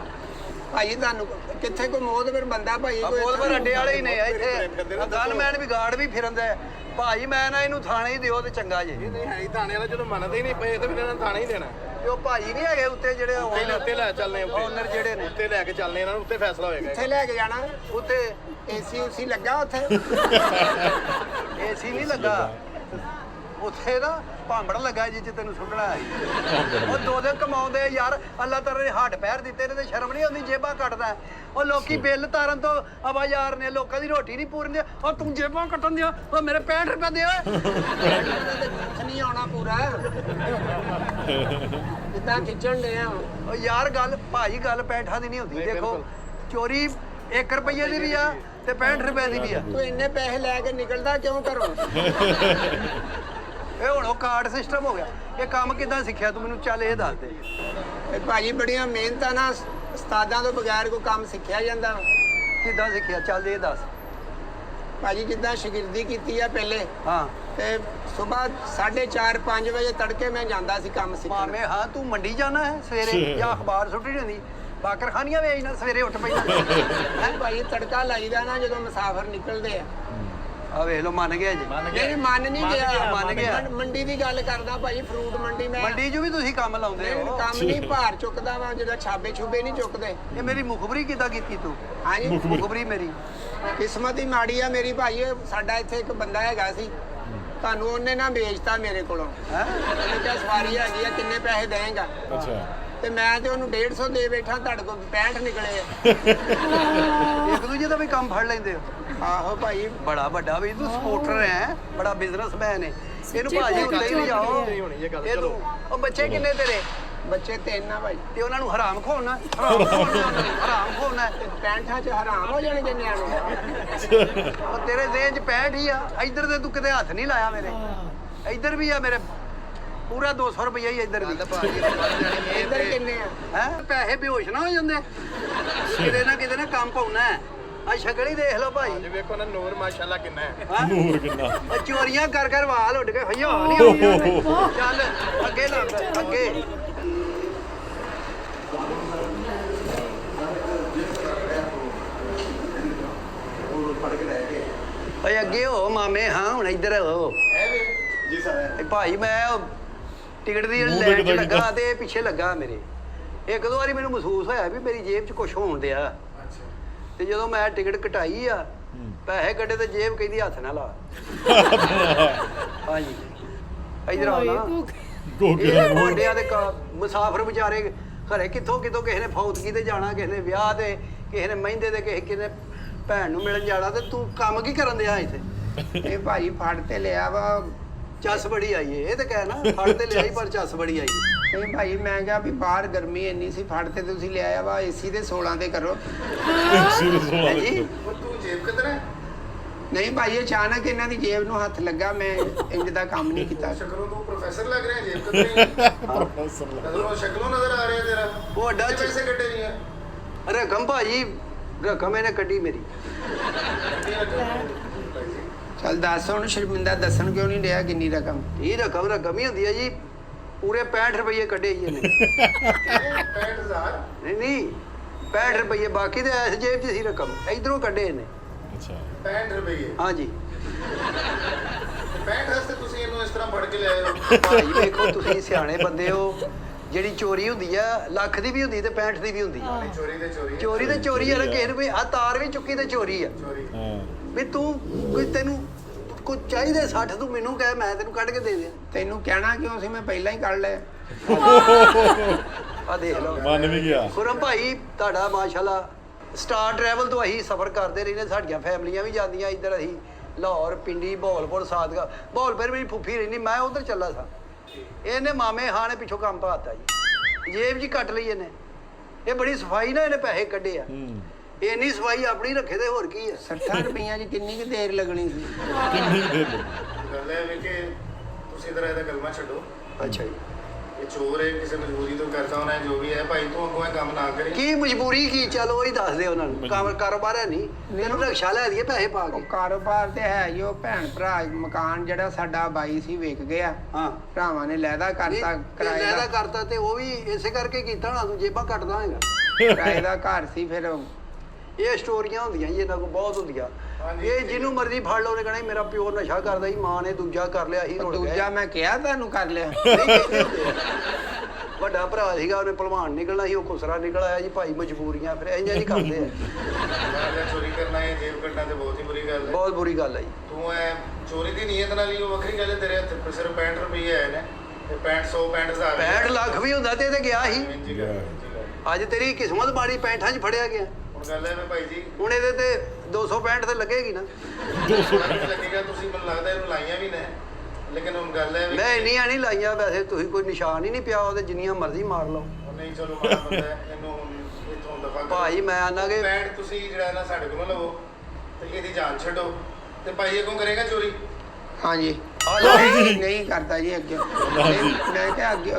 ਭਾਈ ਤੁਹਾਨੂੰ ਕਿੱਥੇ ਕੋਈ ਮੋਹਤਬਰ ਬੰਦਾ ਭਾਈ ਕੋਈ ਬੋਲ ਪਰ ਅੱਡੇ ਵਾਲੇ ਹੀ ਨੇ ਇੱਥੇ। ਗਨਮੈਨ ਵੀ ਗਾਰਡ ਵੀ ਫਿਰਦਾ ਹੈ। ਭਾਈ ਮੈਂ ਨਾ ਇਹਨੂੰ ਥਾਣੇ ਹੀ ਦਿਓ ਤੇ ਚੰਗਾ ਜੇ। ਨਹੀਂ ਹੈ ਹੀ ਥਾਣੇ ਵਾਲਾ, ਜਦੋਂ ਮੰਨਦੇ ਹੀ ਨਹੀਂ ਪਏ ਤੇ ਫਿਰ ਇਹਨਾਂ ਨੂੰ ਥਾਣੇ ਹੀ ਦੇਣਾ। ਤੇ ਉਹ ਭਾਜੀ ਨਹੀਂ ਹੈਗੇ ਉੱਤੇ ਜਿਹੜੇ ਉੱਤੇ ਲੈ ਚੱਲਨੇ ਓਨਰ ਜਿਹੜੇ ਨੇ ਉੱਤੇ ਲੈ ਕੇ ਚੱਲਨੇ ਇਹਨਾਂ ਨੂੰ, ਉੱਤੇ ਫੈਸਲਾ ਹੋਏਗਾ। ਕਿੱਥੇ ਲੈ ਕੇ ਜਾਣਾ? ਉੱਤੇ ਏਸੀ ਉਸੀ ਲੱਗਾ ਉੱਥੇ? ਏਸੀ ਨਹੀਂ ਲੱਗਾ ਉੱਥੇ ਨਾ ਭਾਂਬੜ ਲੱਗਾ ਜਿੱਥੇ ਤੈਨੂੰ ਸੁੱਟਣਾ ਹੈ। ਉਹ ਦੋ ਦਿਨ ਕਮਾਉਂਦੇ ਯਾਰ, ਅੱਲਾ ਤਾਲਾ ਨੇ ਹੱਡ ਪੈਰ ਦਿੱਤੇ ਨੇ ਤੇ ਸ਼ਰਮ ਨਹੀਂ ਆਉਂਦੀ ਜੇਬਾਂ ਕੱਟਦਾ ਹੈ। ਉਹ ਲੋਕੀ ਬਿੱਲ ਤਾਰਨ ਤੋਂ ਆਵਾਜ਼ਾਰ ਨੇ, ਲੋਕਾਂ ਦੀ ਰੋਟੀ ਨਹੀਂ ਪੂਰਨ ਦੇ। ਉਹ ਤੂੰ ਜੇਬਾਂ ਕੱਟਣ ਦਿਆ, ਉਹ ਮੇਰੇ 65 ਰੁਪਏ ਦੇ ਓਏ। ਨਹੀਂ ਆਉਣਾ ਪੂਰਾ ਕਿੱਦਾਂ ਖਿੱਚਣ ਦੇ ਆ। ਉਹ ਯਾਰ ਗੱਲ ਭਾਜੀ ਗੱਲ 65 ਦੀ ਨਹੀਂ ਹੁੰਦੀ। ਦੇਖੋ ਚੋਰੀ 1 ਰੁਪਏ ਦੀ ਵੀ ਆ ਤੇ 65 ਰੁਪਏ ਦੀ ਵੀ ਆ। ਤੂੰ ਇੰਨੇ ਪੈਸੇ ਲੈ ਕੇ ਨਿਕਲਦਾ ਕਿਉਂ ਘਰੋਂ? ਇਹ ਹੁਣ ਉਹ ਕਾਰਡ ਸਿਸਟਮ ਹੋ ਗਿਆ। ਇਹ ਕੰਮ ਕਿੱਦਾਂ ਸਿੱਖਿਆ ਤੂੰ ਮੈਨੂੰ? ਚੱਲ ਇਹ ਦੱਸ ਦੇ। ਇਹ ਭਾਜੀ ਬੜੀਆਂ ਮਿਹਨਤਾਂ ਨਾਲ ਉਸਤਾਦਾਂ ਤੋਂ ਬਗੈਰ ਕੋਈ ਕੰਮ ਸਿੱਖਿਆ ਜਾਂਦਾ। ਕਿੱਦਾਂ ਸਿੱਖਿਆ? ਚੱਲ ਇਹ ਦੱਸ। ਭਾਜੀ ਜਿੱਦਾਂ ਸ਼ਾਗਿਰਦੀ ਕੀਤੀ ਆ ਪਹਿਲੇ, ਹਾਂ ਤੇ ਸਵੇਰ 4:30 5 ਵਜੇ ਤੜਕੇ ਮੈਂ ਜਾਂਦਾ ਸੀ ਕੰਮ ਸਿੱਖਣ। ਮਾਮੇ ਹਾਂ ਤੂੰ ਮੰਡੀ ਜਾਣਾ ਹੈ ਸਵੇਰੇ ਜਾਂ ਅਖਬਾਰ ਸੁੱਟੀ ਹੁੰਦੀ? ਬਾਕਰਖਾਨੀਆਂ ਵੇਚਣਾ ਸਵੇਰੇ ਉੱਠ ਪੈਂਦਾ ਹੈ ਭਾਜੀ ਤੜਕਾ ਲਾਈਦਾ ਨਾ ਜਦੋਂ ਮੁਸਾਫਰ ਨਿਕਲਦੇ ਆ। ਆ ਵੇਖ ਲਓ ਮੰਨ ਗਿਆ ਜੀ। ਨਹੀਂ ਮੰਨ ਨਹੀਂ ਗਿਆ, ਮੰਨ ਗਿਆ। ਮੰਡੀ ਦੀ ਗੱਲ ਕਰਦਾ ਭਾਜੀ, ਫਰੂਟ ਮੰਡੀ। ਮੈਂ ਮੰਡੀ 'ਚ ਵੀ ਤੁਸੀਂ ਕੰਮ ਲਾਉਂਦੇ ਹੋ? ਕੰਮ ਨਹੀਂ ਭਾਰ ਚੁੱਕਦਾ ਵਾ, ਜਿਹੜਾ ਛਾਬੇ ਛੁਬੇ ਨਹੀਂ ਚੁੱਕਦੇ। ਇਹ ਮੇਰੀ ਮੁਖਬਰੀ ਕਿੱਦਾਂ ਕੀਤੀ ਤੂੰ? ਹਾਂਜੀ ਮੁਖਬਰੀ ਮੇਰੀ ਕਿਸਮਤ ਹੀ ਮਾੜੀ ਆ ਮੇਰੀ ਭਾਈ। ਸਾਡਾ ਇੱਥੇ ਇੱਕ ਬੰਦਾ ਹੈਗਾ ਸੀ, ਤੁਹਾਨੂੰ ਉਹਨੇ ਨਾ ਵੇਚਤਾ ਮੇਰੇ ਕੋਲੋਂ। ਹੈ ਉਹਨੇ ਕਿਹਾ ਸਵਾਰੀ ਹੈਗੀ ਆ, ਕਿੰਨੇ ਪੈਸੇ ਦੇਂਗਾ? ਅੱਛਾ ਤੇ ਮੈਂ ਤੇ ਉਹਨੂੰ 150 ਦੇ ਬੈਠਾ, ਤੁਹਾਡੇ ਕੋਲ 65 ਨਿਕਲੇ ਆ। ਇੱਕ ਦੂਜੇ ਦਾ ਵੀ ਕੰਮ ਫੜ ਲੈਂਦੇ ਹੋ? ਆਹੋ ਭਾਈ ਬੜਾ ਵੱਡਾ ਵੀ ਤੂੰ ਸਪੋਰਟਰ ਹੈ, ਬੜਾ ਬਿਜ਼ਨਸਮੈਨ ਹੈ। ਇਹਨੂੰ ਸੱਚੀ ਭਾਜੀ ਬਹੁਤ ਉੱਤੇ ਹੀ ਲਿਜਾਓ। ਨਹੀਂ ਹੋਣੀ ਇਹ ਗੱਲ। ਇਹ ਤੂੰ ਉਹ ਬੱਚੇ ਕਿੰਨੇ ਤੇਰੇ? ਬੱਚੇ 3 ਆ ਭਾਈ। ਤੇ ਉਹਨਾਂ ਨੂੰ ਹਰਾਮ ਖਵਾਉਣਾ? ਹਰਾਮ ਖਵਾਉਣਾ, ਹਰਾਮ ਖਵਾਉਣਾ। 65 ਚ ਹਰਾਮ ਹੋ ਜਾਣਗੇ ਨਿਆਣੇ। ਉਹ ਤੇਰੇ ਦੇਹ 'ਚ 65 ਹੀ ਆ। ਇੱਧਰ ਤੇ ਤੂੰ ਕਿਤੇ ਹੱਥ ਨਹੀਂ ਲਾਇਆ ਮੇਰੇ। ਇੱਧਰ ਵੀ ਆ ਮੇਰੇ ਪੂਰਾ 200 ਰੁਪਈਆ ਹੀ ਇੱਧਰ ਵੀ। ਇੱਧਰ ਕਿੰਨੇ ਆ? ਹੈ ਪੈਸੇ ਬੇਹੋਸ਼ ਨਾ ਹੋ ਜਾਂਦੇ ਕਿਤੇ ਨਾ ਕਿਤੇ ਨਾ ਕੰਮ ਪਾਉਣਾ ਹੈ। ਆ ਸ਼ਕਲ ਹੀ ਦੇਖ ਲਓ ਭਾਈ। ਜੇ ਵੇਖੋ ਨਾ ਨੂਰ ਮਾਸ਼ਾਅੱਲਾ ਕਿੰਨਾ ਹੈ। ਹੈਂ? ਨੂਰ ਕਿੰਨਾ। ਉਹ ਚੋਰੀਆਂ ਕਰ ਕਰ ਵਾਲ ਉੱਡ ਕੇ ਹਯਾ ਨਹੀਂ ਆਉਂਦੀ। ਚੱਲ ਅੱਗੇ ਲੱਗ ਅੱਗੇ। ਓਏ ਅੱਗੇ ਹੋ ਮਾਮੇ। ਹਾਂ ਹੁਣ ਇੱਧਰ ਹੋ ਜੀ ਸਰ। ਭਾਈ। ਮੈਂ ਉਹ ਟਿਕਟ ਦੀ ਮੂੰਹ ਲਾਈਨ 'ਚ ਦੇਖਦਾ ਲੱਗਾ ਤੇ ਪਿੱਛੇ ਲੱਗਾ ਮੇਰੇ। ਇੱਕ ਦੋ ਵਾਰੀ ਮੈਨੂੰ ਮਹਿਸੂਸ ਹੋਇਆ ਵੀ ਮੇਰੀ ਜੇਬ 'ਚ ਕੁਝ ਹੋਣ ਡਿਆ। ਤੇ ਜਦੋਂ ਮੈਂ ਟਿਕਟ ਕਟਾਈ ਆ, ਪੈਸੇ ਕੱਢੇ ਤੇ ਜੇਬ ਕਹਿੰਦੀ ਹੱਥ ਨਾ ਲਾ। ਹਾਂਜੀ ਇੱਧਰ ਆਓ ਨਾ। ਇਹ ਮੁੰਡਿਆਂ ਦੇ ਮੁਸਾਫਰ ਵਿਚਾਰੇ ਘਰੇ ਕਿੱਥੋਂ ਕਿਤੋਂ ਕਿਸੇ ਨੇ ਫੌਤਗੀ ਤੇ ਜਾਣਾ, ਕਿਸੇ ਨੇ ਵਿਆਹ ਤੇ, ਕਿਸੇ ਨੇ ਮਹਿੰਦੇ ਤੇ, ਕਿਸੇ ਨੇ ਭੈਣ ਨੂੰ ਮਿਲਣ ਜਾਣਾ। ਤੇ ਤੂੰ ਕੰਮ ਕੀ ਕਰਨ ਦਿਆ ਇੱਥੇ? ਇਹ ਭਾਈ ਫੜ ਤੇ ਲਿਆ ਵਾ। ਚੱਸ ਬੜੀ ਆਈ ਏ। ਇਹ ਤੇ ਕਹਿ ਨਾ ਫੜ ਤੇ ਲਿਆਈ ਪਰ ਚੱਸ ਬੜੀ ਆਈ। ਇਹ ਭਾਈ ਮੈਂ ਕਿਹਾ ਵੀ ਬਾਹਰ ਗਰਮੀ ਇੰਨੀ ਸੀ, ਫੜ ਤੇ ਤੁਸੀਂ ਲਿਆਇਆ ਵਾ। ਏਸੀ ਦੇ 16 ਤੇ ਕਰੋ। ਹਾਂਜੀ ਉਹ ਤੂੰ ਜੇਬ ਕਿੱਧਰ ਹੈ? ਨਹੀਂ ਭਾਈ ਅਚਾਨਕ ਇਹਨਾਂ ਦੀ ਜੇਬ ਨੂੰ ਹੱਥ ਲੱਗਾ। ਮੈਂ ਇੰਜ ਦਾ ਕੰਮ ਨਹੀਂ ਕੀਤਾ। ਸ਼ਕਲੋਂ ਤੂੰ ਪ੍ਰੋਫੈਸਰ ਲੱਗ ਰਿਹਾ, ਜੇਬ ਕਿੱਧਰ ਹੈ? ਪ੍ਰੋਫੈਸਰ ਨਜ਼ਰੋਂ ਸ਼ਕਲੋਂ ਨਜ਼ਰ ਆ ਰਿਹਾ ਤੇਰਾ। ਉਹ ਅੱਡਾ ਕਿੰਨੇ ਪੈਸੇ ਕੱਢੇ ਨਹੀਂ ਹੈ? ਰਕਮ ਭਾਜੀ ਰਕਮ ਇਹਨੇ ਕੱਢੀ ਮੇਰੀ। ਚੱਲ ਦੱਸ ਹੁਣ, ਸ਼ਰਮਿੰਦਾ ਦੱਸਣ ਕਿਉਂ ਨਹੀਂ ਰਿਹਾ ਕਿੰਨੀ ਰਕਮ? ਇਹ ਰਕਮ ਹੀ ਹੁੰਦੀ ਹੈ ਜੀ। ਪੂਰੇ 65 ਰੁਪਏ ਕੱਢੇ ਜੀ ਇਹਨੇ। 65,000। ਨਹੀਂ ਨਹੀਂ 65 ਰੁਪਏ ਬਾਕੀ ਤੇ ਇਸ ਜੇਬ 'ਚ ਸੀ ਰਕਮ। ਇਧਰੋਂ ਕੱਢੇ ਇਹਨੇ। ਅੱਛਾ 65 ਰੁਪਏ। ਹਾਂਜੀ 65 ਵਾਸਤੇ ਤੁਸੀਂ ਇਹਨੂੰ ਇਸ ਤਰ੍ਹਾਂ ਫੜ ਕੇ ਲਿਆਏ ਹੋ? ਭਾਈ ਵੇਖੋ ਤੁਸੀਂ ਸਿਆਣੇ ਬੰਦੇ ਹੋ। ਜਿਹੜੀ ਚੋਰੀ ਹੁੰਦੀ ਆ ਲੱਖ ਦੀ ਵੀ ਹੁੰਦੀ ਤੇ 65 ਦੀ ਵੀ ਹੁੰਦੀ ਆ। ਚੋਰੀ ਤੇ ਚੋਰੀ ਹੈ। ਚੋਰੀ ਤੇ ਚੋਰੀ ਆ ਨਾ। ਕਿਸੇ ਨੂੰ ਕੋਈ ਆ ਤਾਰ ਵੀ ਚੁੱਕੀ ਤੇ ਚੋਰੀ ਆ। ਚੋਰੀ। ਹਾਂ ਵੀ ਤੂੰ ਕੋਈ ਤੈਨੂੰ ਕੋਈ ਚਾਹੀਦੇ 60 ਤੂੰ ਮੈਨੂੰ ਕਹਿ ਮੈਂ ਤੈਨੂੰ ਕੱਢ ਕੇ ਦੇ ਦਿਆਂ। ਤੈਨੂੰ ਕਹਿਣਾ ਕਿਉਂ ਸੀ? ਮੈਂ ਪਹਿਲਾਂ ਹੀ ਕੱਢ ਲਿਆ। ਆ ਦੇਖ ਲਓ। ਮੰਨ ਵੀ ਗਿਆ। ਖੁਰਮ ਭਾਈ ਤੁਹਾਡਾ ਮਾਸ਼ਾਅੱਲਾ ਸਟਾਰ ਟਰੈਵਲ ਤੋਂ ਅਸੀਂ ਸਫ਼ਰ ਕਰਦੇ ਰਹਿੰਦੇ। ਸਾਡੀਆਂ ਫੈਮਲੀਆਂ ਵੀ ਜਾਂਦੀਆਂ ਇੱਧਰ। ਅਸੀਂ ਲਾਹੌਰ, ਪਿੰਡੀ, ਬਹਾਵਲਪੁਰ, ਸਾਦਗਾ। ਬਹਾਵਲਪੁਰ ਮੇਰੀ ਫੁੱਫੀ ਰਹਿੰਦੀ, ਮੈਂ ਉੱਧਰ ਚੱਲਾ ਸਾਂ। ਇਹਨੇ ਮਾਮੇ ਹਾਂ ਨੇ ਪਿੱਛੋਂ ਕੰਮ ਪਾਤਾ ਜੀ। ਜੇਬ 'ਚ ਕੱਟ ਲਈ ਇਹਨੇ। ਇਹ ਬੜੀ ਸਫਾਈ ਨਾਲ ਇਹਨੇ ਪੈਸੇ ਕੱਢੇ ਆ। ਇੰਨੀ ਸਫਾਈ ਆਪਣੀ ਰੱਖੇ ਤੇ ਹੋਰ ਕੀ ਆ 60 ਰੁਪਈਆਂ 'ਚ ਕਿੰਨੀ ਕੁ ਦੇਰ ਲੱਗਣੀ ਸੀ ਕਿੰਨੀ ਕੁ ਦੇਰ ਲੱਗੀ? ਗੱਲ ਇਹ ਹੈ ਕਿ ਤੁਸੀਂ ਇਧਰ ਇਹਦਾ ਕਲਮਾ ਛੱਡੋ। ਅੱਛਾ ਜੀ ਇਹ ਚੋਰ ਹੈ, ਕਿਸੇ ਮਜਬੂਰੀ ਤੋਂ ਕਰਦਾ ਹੋਣਾ ਜੋ ਵੀ ਹੈ। ਭਾਈ ਤੂੰ ਅੱਗੋਂ ਇਹ ਕੰਮ ਨਾ ਕਰੀ। ਕੀ ਮਜਬੂਰੀ ਕੀ ਚਲੋ ਉਹੀ ਦੱਸ ਦੇ ਉਹਨਾਂ ਨੂੰ ਕਾਰੋਬਾਰ ਹੈ ਨਹੀਂ ਤੈਨੂੰ ਰਕਸ਼ਾ ਲੈ ਦਈਏ ਪੈਸੇ ਪਾ ਉਹ ਕੇ ਕਾਰੋਬਾਰ ਤੇ ਹੈ ਹੀ। ਉਹ ਭੈਣ ਭਰਾ ਮਕਾਨ ਜਿਹੜਾ ਸਾਡਾ ਬਾਈ ਸੀ ਵਿਕ ਗਿਆ, ਹਾਂ ਭਰਾਵਾਂ ਨੇ ਲੈਦਾ ਕਰਤਾ ਕਿਰਾਏ ਲੈਦਾ ਦਾ ਕਰਤਾ ਤੇ ਉਹ ਵੀ ਇਸੇ ਕਰਕੇ ਕੀਤਾ ਹੋਣਾ ਤੂੰ ਜੇਬਾਂ ਕੱਟਦਾ ਹੈਗਾ ਕਿਰਾਏ ਦਾ ਘਰ ਸੀ। ਫਿਰ ਇਹ ਸਟੋਰੀਆਂ ਹੁੰਦੀਆਂ ਜੀ ਇਹਨਾਂ ਕੋਲ ਬਹੁਤ ਹੁੰਦੀਆਂ ਹਾਂਜੀ। ਇਹ ਜਿਹਨੂੰ ਮਰਜ਼ੀ ਫੜ ਲਓ ਉਹਨੇ ਕਹਣਾ ਮੇਰਾ ਪਿਓ ਨਸ਼ਾ ਕਰਦਾ ਸੀ ਮਾਂ ਨੇ ਦੂਜਾ ਕਰ ਲਿਆ ਸੀ ਉਹ ਰੁੜ ਦੂਜਾ ਮੈਂ ਕਿਹਾ ਤੁਹਾਨੂੰ ਕਰ ਲਿਆ। ਵੱਡਾ ਭਰਾ ਸੀਗਾ ਉਹਨੇ ਭਲਵਾਨ ਨਿਕਲਣਾ ਸੀ ਉਹ ਖੁਸਰਾ ਨਿਕਲ ਆਇਆ ਜੀ ਭਾਈ ਮਜਬੂਰੀਆਂ ਫਿਰ ਇੰਜ ਹੀ ਕਰਦੇ ਆ ਬਾਹਰ ਚੋਰੀ ਕਰਨਾ ਹੈ, ਜੇਬ ਕੱਟਣਾ ਤੇ ਬਹੁਤ ਹੀ ਬੁਰੀ ਗੱਲ ਹੈ। ਬਹੁਤ ਬੁਰੀ ਗੱਲ ਹੈ ਜੀ ਤੂੰ ਐ ਚੋਰੀ ਦੀ ਨੀਅਤ ਨਾਲ ਹੀ ਉਹ ਵੱਖਰੀ ਗੱਲ ਹੈ। ਤੇਰੇ ਹੱਥ ਸਿਰਫ 65 ਰੁਪਏ ਆਏ ਨੇ ਤੇ 65 65 ਲੱਖ ਵੀ ਹੁੰਦਾ ਤੇ ਗਿਆ ਸੀ ਇੰਜੀ ਗੱਲ। ਅੱਜ ਤੇਰੀ ਕਿਸਮਤ ਮਾੜੀ 65 ਚ ਫੜਿਆ ਗਿਆ ਹੁਣ ਗੱਲ ਹੈ ਮੈਂ ਭਾਈ ਜੀ ਹੁਣ ਇਹਦੇ ਤੇ 265 ਤੇ ਲੱਗੇਗੀ ਨਾ 200 ਲੱਗੇਗਾ। ਤੁਸੀਂ ਮੈਨੂੰ ਲੱਗਦਾ ਇਹਨੂੰ ਲਾਈਆਂ ਵੀ ਨੇ, ਲੇਕਿਨ ਹੁਣ ਗੱਲ ਹੈ ਵੀ ਮੈਂ ਇੰਨੀਆਂ ਨਹੀਂ ਲਾਈਆਂ ਵੈਸੇ ਤੁਸੀਂ ਕੋਈ ਨਿਸ਼ਾਨ ਹੀ ਨਹੀਂ ਪਿਆ ਉਹਦੇ ਜਿੰਨੀਆਂ ਮਰਜ਼ੀ ਮਾਰ ਲਓ ਉਹ ਨਹੀਂ ਚਲੋ ਮਾੜਾ ਬੰਦਾ ਹੈ, ਇਹਨੂੰ ਹੁਣ ਇੱਥੋਂ ਦਫਾ ਕਰੋ। ਭਾਈ ਮੈਂ ਆਨਾ ਕਿ ਪੈਂਟ ਤੁਸੀਂ ਜਿਹੜਾ ਨਾ ਸਾਡੇ ਕੋਲੋਂ ਲਵੋ ਤੇ ਇਹਦੀ ਜਾਨ ਛੱਡੋ ਤੇ ਭਾਈ ਅੱਗੋਂ ਕਰੇਗਾ ਚੋਰੀ। ਹਾਂਜੀ ਆ ਲਓ ਨਹੀਂ ਨਹੀਂ ਕਰਦਾ ਜੀ ਅੱਗੇ ਮੈਂ ਕਿਹਾ ਅੱਗੇ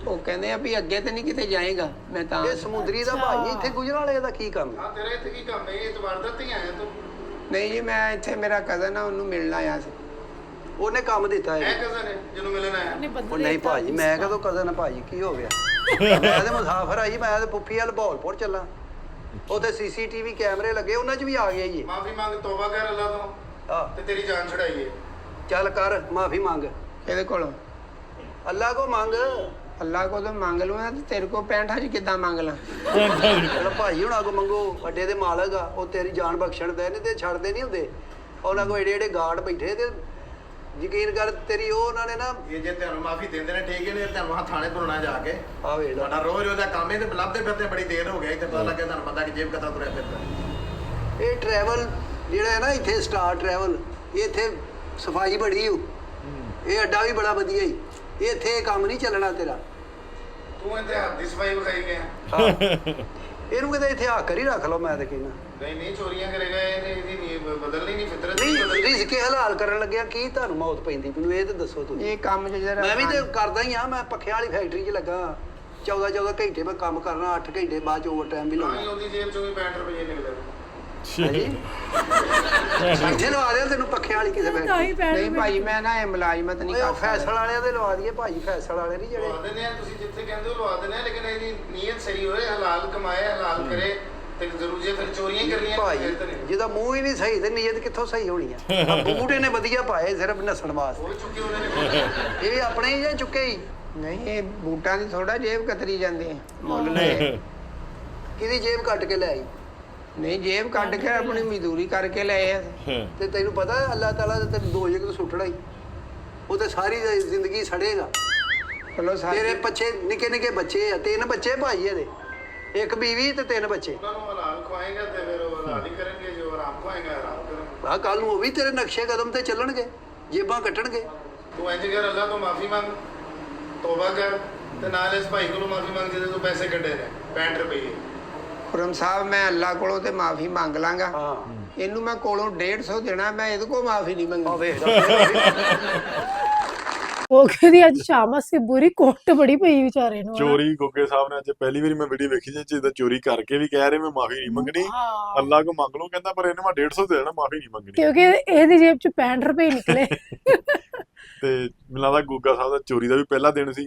ਉਹ ਕਹਿੰਦੇ ਆ ਵੀ ਅੱਗੇ ਤੇ ਨਹੀਂ ਕਿਤੇ ਜਾਏਗਾ। ਮੈਂ ਤਾਂ ਇਹ ਸਮੁੰਦਰੀ ਦਾ ਭਾਈ ਇੱਥੇ ਗੁਜਰਨ ਵਾਲੇ ਦਾ ਕੀ ਕੰਮ ਹੈ ਹਾਂ ਤੇਰਾ ਇੱਥੇ ਕੀ ਕੰਮ ਹੈ? ਇਹ ਇਤਵਾਰ ਦਾ ਤੇ ਆਇਆ ਤੂੰ। ਨਹੀਂ ਜੀ ਮੈਂ ਇੱਥੇ ਮੇਰਾ ਕਜ਼ਨ ਆ ਉਹਨੂੰ ਮਿਲਣ ਆਇਆ ਸੀ। ਉਹਨੇ ਕੰਮ ਦਿੱਤਾ ਇਹ ਹੈ ਕਜ਼ਨ ਹੈ ਜਿਹਨੂੰ ਮਿਲਣ ਆਇਆ। ਉਹ ਨਹੀਂ ਭਾਜੀ ਮੈਂ ਕਦੋਂ ਕਜ਼ਨ ਆ ਭਾਜੀ ਕੀ ਹੋ ਗਿਆ ਮੈਂ ਤੇ ਮੁਸਾਫਰ ਆਈ ਮੈਂ ਤੇ ਪੁੱਫੀ ਵਾਲ ਬਹੌਲਪੁਰ ਚੱਲਾਂ ਉੱਥੇ ਸੀਸੀਟੀਵੀ ਕੈਮਰੇ ਲੱਗੇ ਉਹਨਾਂ 'ਚ ਵੀ ਆ ਗਿਆ ਜੀ ਮਾਫੀ ਮੰਗ, ਤੋਬਾ ਕਰ ਅੱਲਾ ਤੋਂ ਆ ਤੇ ਤੇਰੀ ਜਾਨ ਛੁਡਾਈਏ। ਚੱਲ ਕਰ ਮਾਫੀ ਮੰਗ ਇਹਦੇ ਕੋਲੋਂ ਅੱਲਾ ਕੋ ਮੰਗ ਅੱਲਾ ਕੋਲ ਤਾਂ ਮੰਗ ਲਵਾਂ ਤੇ ਤੇਰੇ ਕੋਲ 65 'ਚ ਕਿੱਦਾਂ ਮੰਗ ਲਾਂ? ਚਲੋ ਭਾਈ ਹੁਣਾਂ ਕੋ ਮੰਗੋ ਅੱਡੇ ਦੇ ਮਾਲਕ ਆ ਉਹ ਤੇਰੀ ਜਾਨ ਬਖਸ਼ਣ ਦੇ ਨੇ ਤੇ ਛੱਡਦੇ ਨਹੀਂ ਹੁੰਦੇ ਉਹਨਾਂ ਕੋ ਏਡੇ ਏਡੇ ਗਾਰਡ ਬੈਠੇ ਤੇ ਯਕੀਨ ਕਰ ਤੇਰੀ ਉਹ ਉਹਨਾਂ ਨੇ ਨਾ ਇਹ ਜੇ ਤੁਹਾਨੂੰ ਮਾਫੀ ਦਿੰਦੇ ਨੇ ਠੀਕ ਹੈ, ਨਹੀਂ ਤੁਹਾਨੂੰ ਹਾਂ ਥਾਣੇ ਪੁਰਾਣਾ ਜਾ ਕੇ ਆ ਵੇਖ ਲਾ ਤੁਹਾਡਾ ਰੋਜ਼ ਰੋਜ਼ ਦਾ ਕੰਮ ਹੈ ਤੇ ਲੱਭਦੇ ਫਿਰਦੇ ਬੜੀ ਦੇਰ ਹੋ ਗਈ ਤੇ ਪਤਾ ਲੱਗਿਆ ਤੁਹਾਨੂੰ ਪਤਾ ਕਿ ਜੇਬ ਕਤਰਾ ਤੁਰਿਆ ਫਿਰਦਾ। ਇਹ ਟਰੈਵਲ ਜਿਹੜਾ ਹੈ ਨਾ ਇੱਥੇ ਸਟਾਰ ਟਰੈਵਲ ਇੱਥੇ ਸਫਾਈ ਬੜੀ ਹੋ ਇਹ ਅੱਡਾ ਵੀ ਬੜਾ ਵਧੀਆ ਹੀ ਇੱਥੇ ਇਹ ਕੰਮ ਨਹੀਂ ਚੱਲਣਾ ਤੇਰਾ ਤੂੰ ਇਹਦੇ ਹੱਥ ਦੀ ਸਫਾਈ ਵਿਖਾਈ ਗਿਆ। ਹਾਂ। ਇਹਨੂੰ ਕਿਤੇ ਇੱਥੇ ਆ ਕਰ ਹੀ ਰੱਖ ਲਓ ਮੈਂ ਤਾਂ ਕਹਿੰਦਾ ਨਹੀਂ ਨਹੀਂ ਚੋਰੀਆਂ ਕਰੇਗਾ ਇਹਦੀ ਨਹੀਂ ਬਦਲਣੀ ਨਹੀਂ ਫਿਤਰਤ ਨਹੀਂ ਨਹੀਂ ਬਦਲਣੀ। ਰਿਜ਼ਕੇ ਹਲਾਲ ਕਰਨ ਲੱਗਿਆ ਕੀ ਤੁਹਾਨੂੰ ਮੌਤ ਪੈਂਦੀ ਮੈਨੂੰ ਇਹ ਤਾਂ ਦੱਸੋ ਤੁਸੀਂ ਇਹ ਕੰਮ 'ਚ ਜਰਾ ਮੈਂ ਵੀ ਤੇ ਕਰਦਾ ਹੀ ਆ ਮੈਂ ਪੱਖਿਆਂ ਵਾਲੀ ਫੈਕਟਰੀ 'ਚ ਲੱਗਾ 14 ਘੰਟੇ ਮੈਂ ਕੰਮ ਕਰਨਾ 8 ਘੰਟੇ ਬਾਅਦ 'ਚ ਓਵਰ ਟਾਈਮ ਵੀ ਤਾਂ ਹੀ ਲਾਉਣਾ ਉਹਦੀ ਜੇਬ ਚੋਂ ਵੀ 65 ਰੁਪਏ ਨਿਕਲੇ। ਹਾਂਜੀ ਇੱਥੇ ਲਵਾ ਦਿਓ ਤੈਨੂੰ ਪੱਖਿਆਂ ਵਾਲੀ ਕਿਸੇ ਤਾਂ ਹੀ ਫੈਕਟਰੀ ਪੈਣ ਨਹੀਂ ਭਾਈ ਮੈਂ ਨਾ ਇਹ ਮੁਲਾਜ਼ਮਤ ਨਹੀਂ ਓਏ ਉਹ ਕਰ ਫੈਸਲ ਸਕਦਾ। ਵਾਲਿਆਂ ਦੇ ਲਵਾ ਦਈਏ ਭਾਜੀ ਫੈਸਲ ਵਾਲੇ ਨਹੀਂ ਜਿਹੜੇ ਲਵਾ ਦਿੰਦੇ ਆ ਤੁਸੀਂ ਜਿੱਥੇ ਕਹਿੰਦੇ ਹੋ ਲਵਾ ਦਿੰਦੇ ਆ, ਲੇਕਿਨ ਇਹਦੀ ਨੀਅਤ ਸਹੀ ਹੋਏ, ਹਲਾਲ ਕਮਾਏ, ਹਲਾਲ ਕਰੇ ਤੇ ਜ਼ਰੂਰ ਜੇ ਫਿਰ ਚੋਰੀਆਂ ਹੀ ਕਰਨੀਆਂ ਭਾਈ ਫਿਰ ਤਾਂ ਨਹੀਂ। ਜਿਹਦਾ ਮੂੰਹ ਹੀ ਨਹੀਂ ਸਹੀ ਤੇ ਨੀਅਤ ਕਿੱਥੋਂ ਸਹੀ ਹੋਣੀ ਆ ਆਹ ਬੂਟ ਇਹਨੇ ਵਧੀਆ ਪਾਏ ਸਿਰਫ ਨਸਣ ਵਾਸਤੇ ਉਹ ਚੁੱਕੇ ਉਹਨੇ ਨੇ। ਇਹ ਵੀ ਆਪਣੇ ਹੀ ਜਾਂ ਚੁੱਕੇ ਹੀ ਨਹੀਂ ਇਹ ਬੂਟਾਂ ਦੀ ਥੋੜਾ ਜੇਬ ਕਤਰੀ ਜਾਂਦੇ ਆ ਮੁੱਲ ਲੈ ਕਿਹਦੀ ਜੇਬ ਕੱਟ ਕੇ ਲੈ ਆਈ ਨਹੀਂ ਜੇਬ ਕੱਢ ਕੇ ਆਪਣੀ ਮਜ਼ਦੂਰੀ ਕਰਕੇ ਲਏ ਆ। ਤੇ ਤੈਨੂੰ ਪਤਾ ਹੈ ਅੱਲਾਹ ਤਾਲਾ ਤੇ ਤੈਨੂੰ ਦੋ ਜਗ੍ਹਾ ਤੋਂ ਸੁੱਟਣਾ ਹੀ ਉਹ ਤੇ ਸਾਰੀ ਜ਼ਿੰਦਗੀ ਸੜੇਗਾ ਚਲੋ ਤੇਰੇ ਸਾਰੇ ਪਿੱਛੇ ਨਿੱਕੇ ਨਿੱਕੇ ਬੱਚੇ ਆ 3 ਬੱਚੇ ਭਾਈ ਇਹਦੇ 1 ਬੀਵੀ ਤੇ 3 ਬੱਚੇ ਉਹਨਾਂ ਨੂੰ ਹਲਾਲ ਖਵਾਏਗਾ ਤੇ ਫਿਰ ਉਹ ਹਲਾਲ ਹੀ ਕਰਨਗੇ, ਜੋ ਆਰਾਮ ਖਵਾਏਗਾ ਆਰਾਮ ਕਰਨਗੇ। ਆ ਕੱਲ ਨੂੰ ਉਹ ਵੀ ਤੇਰੇ ਨਕਸ਼ੇ ਕਦਮ ਤੇ ਚੱਲਣਗੇ ਜੇਬਾਂ ਕੱਟਣਗੇ ਤੂੰ ਇੰਜ ਕਰ, ਅੱਲਾ ਤੋਂ ਮਾਫੀ ਮੰਗ, ਤੋਬਾ ਕਰ ਤੇ ਨਾਲ ਇਸ ਭਾਈ ਕੋਲੋਂ ਮਾਫੀ ਮੰਗ ਜਿਹਦੇ ਤੋਂ ਪੈਸੇ ਕੱਢੇ ਨੇ 65 ਰੁਪਏ। ਖੁਰਮ ਸਾਹਿਬ ਮੈਂ ਅੱਲਾ ਕੋਲੋਂ ਤੇ ਮਾਫੀ ਮੰਗ ਲਾਂਗਾ। ਹਾਂ ਇਹਨੂੰ ਮੈਂ ਕੋਲੋਂ 150 ਦੇਣਾ, ਮੈਂ ਇਹਦੇ ਕੋਲ ਮਾਫੀ ਨਹੀਂ ਆ ਮੰਗਦੀ। ਵੇਖ ਉਹ ਕਹਿੰਦੀ ਅੱਜ ਸ਼ਾਮ ਅਸੀਂ ਬੁਰੀ ਕੋਟ ਬੜੀ ਪਈ ਵਿਚਾਰੇ ਨੂੰ ਹਨਾ। ਚੋਰੀ ਗੋਗੇ ਸਾਹਿਬ ਨੇ ਅੱਜ ਪਹਿਲੀ ਵਾਰੀ ਮੈਂ ਵੀਡੀਓ ਵੇਖੀ ਜਿਹਦਾ ਚੋਰੀ ਕਰਕੇ ਵੀ ਕਹਿ ਰਹੇ ਮੈਂ ਮਾਫੀ ਨਹੀਂ ਮੰਗਣੀ ਹਾਂ। ਅੱਲਾ ਕੋ ਮੰਗ ਲਓ ਕਹਿੰਦਾ ਪਰ ਇਹਨੇ ਮੈਂ 150 ਦੇ ਦੇਣਾ ਮਾਫੀ ਨਹੀਂ ਮੰਗਣੀ ਕਿਉਂਕਿ ਇਹਦੀ ਜੇਬ ਚ 65 ਰੁਪਏ ਨਿਕਲੇ ਤੇ ਮੈਨੂੰ ਲੱਗਦਾ ਗੋਗਾ ਸਾਹਿਬ ਦਾ ਚੋਰੀ ਦਾ ਵੀ ਪਹਿਲਾ ਦਿਨ ਸੀ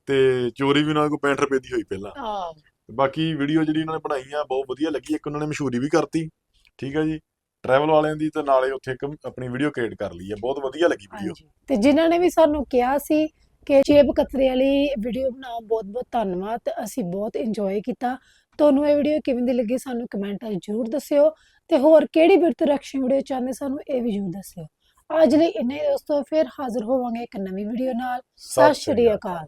ਤੇ ਚੋਰੀ ਵੀ ਉਹਨਾਂ ਕੋਲ 65 ਰੁਪਏ ਦੀ ਹੋਈ ਪਹਿਲਾਂ। ਹਾਂ ਬਾਕੀ ਵੀਡੀਓ ਜਿਹੜੀ ਉਹਨਾਂ ਨੇ ਬਣਾਈ ਆ ਬਹੁਤ ਵਧੀਆ ਲੱਗੀ। ਇੱਕ ਉਹਨਾਂ ਨੇ ਮਸ਼ਹੂਰੀ ਵੀ ਕਰਤੀ, ਠੀਕ ਹੈ ਜੀ, ਟਰੈਵਲ ਵਾਲਿਆਂ ਦੀ, ਤੇ ਨਾਲੇ ਉੱਥੇ ਇੱਕ ਆਪਣੀ ਵੀਡੀਓ ਕ੍ਰੀਏਟ ਕਰ ਲਈ ਹੈ। ਬਹੁਤ ਵਧੀਆ ਲੱਗੀ ਵੀਡੀਓ। ਹਾਂਜੀ। ਤੇ ਜਿਨ੍ਹਾਂ ਨੇ ਵੀ ਸਾਨੂੰ ਕਿਹਾ ਸੀ ਕਿ ਜੇਬ ਕਤਰੇ ਵਾਲੀ ਵੀਡੀਓ ਬਣਾਓ, ਬਹੁਤ ਬਹੁਤ ਧੰਨਵਾਦ। ਤੇ ਅਸੀਂ ਬਹੁਤ ਇੰਜੋਏ ਕੀਤਾ। ਤੁਹਾਨੂੰ ਇਹ ਵੀਡੀਓ ਕਿਵੇਂ ਦੀ ਲੱਗੀ ਸਾਨੂੰ ਕਮੈਂਟਾਂ 'ਚ ਜ਼ਰੂਰ ਦੱਸਿਓ ਤੇ ਹੋਰ ਕਿਹੜੀ ਬਿਰਤ ਰਿਐਕਸ਼ਨ ਵੀਡੀਓ ਚਾਹੁੰਦੇ ਸਾਨੂੰ ਇਹ ਵੀ ਜ਼ਰੂਰ ਦੱਸਿਓ। ਅੱਜ ਲਈ ਇੰਨਾ ਹੀ ਦੋਸਤੋ, ਫਿਰ ਹਾਜ਼ਰ ਹੋਵਾਂਗੇ ਇੱਕ ਨਵੀਂ ਵੀਡੀਓ ਨਾਲ। ਸਤਿ ਸ਼੍ਰੀ ਅਕਾਲ।